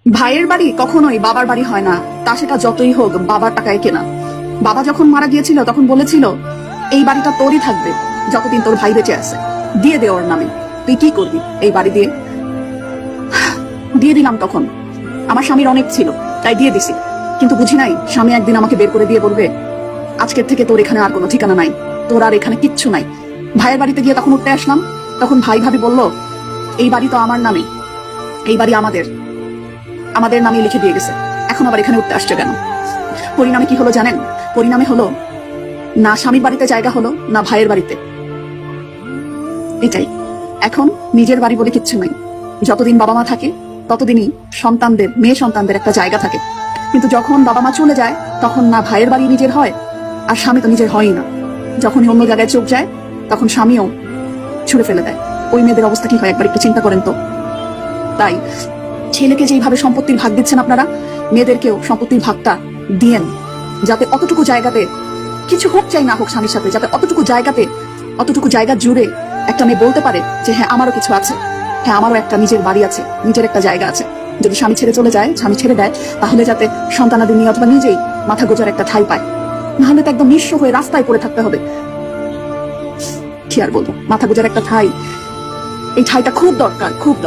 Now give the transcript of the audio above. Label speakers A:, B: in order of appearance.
A: ভাইয়ের বাড়ি কখনোই বাবার বাড়ি হয় না, তা সেটা যতই হোক বাবার টাকায় কেনা। বাবা যখন মারা গিয়েছিল তখন বলেছিল, এই বাড়িটা তোরই থাকবে যতদিন তোর ভাই বেঁচে আছে, দিয়ে দে ওর নামে, তুই কি করবি এই বাড়ি দিয়ে। দিয়ে দিলাম। তখন আমার স্বামীর অনেক ছিল তাই দিয়ে দিছি, কিন্তু বুঝি নাই স্বামী একদিন আমাকে বের করে দিয়ে বলবে, আজকের থেকে তোর এখানে আর কোনো ঠিকানা নাই, তোর আর এখানে কিচ্ছু নাই। ভাইয়ের বাড়িতে গিয়ে তখন উঠতে আসলাম, তখন ভাই ভাবি বলল, এই বাড়ি তো আমার নামে, এই বাড়ি আমাদের আমাদের নামে লিখে দিয়ে গেছে, এখন আবার এখানে উঠতে আসছে কেন। পরিণামে কি হলো জানেন? পরিণামে হলো না স্বামীর বাড়িতে জায়গা হলো, না ভাইয়ের বাড়িতে। এটাই। এখন নিজের বাড়ি বলে কিচ্ছু নাই। যতদিন বাবা মা থাকে ততদিনই সন্তানদের, মেয়ে সন্তানদের একটা জায়গা থাকে, কিন্তু যখন বাবা মা চলে যায় তখন না ভাইয়ের বাড়ি নিজের হয়, আর স্বামী তো নিজের হয়ই না। যখনই অন্য জায়গায় চোখ যায় তখন স্বামীও ছুড়ে ফেলে দেয়। ওই মেয়েদের অবস্থা কি হয় একবার একটু চিন্তা করেন তো। তাই ছেলেকে যেইভাবে সম্পত্তির ভাগ দিচ্ছেন আপনারা, মেয়েদেরকেও সম্পত্তির ভাগটা দিয়েন, যাতে অতটুকু জায়গাতে কিছু হোক চাই না হোক স্বামীর সাথে, যাতে অতটুকু জায়গা জুড়ে একটা মেয়ে বলতে পারে যে হ্যাঁ আমারও কিছু আছে, হ্যাঁ আমারও একটা নিজের বাড়ি আছে, নিজের একটা জায়গা আছে। যদি স্বামী ছেড়ে চলে যায়, স্বামী ছেড়ে দেয়, তাহলে যাতে সন্তানাদি নিয়ে অথবা নিজেই মাথা গোজার একটা ঠাঁই পায়, নাহলে তো একদম নিঃস্ব হয়ে রাস্তায় পড়ে থাকতে হবে। কি আর বলবো, মাথা গোজার একটা ঠাঁই, এই ঠাঁইটা খুব দরকার, খুব দরকার।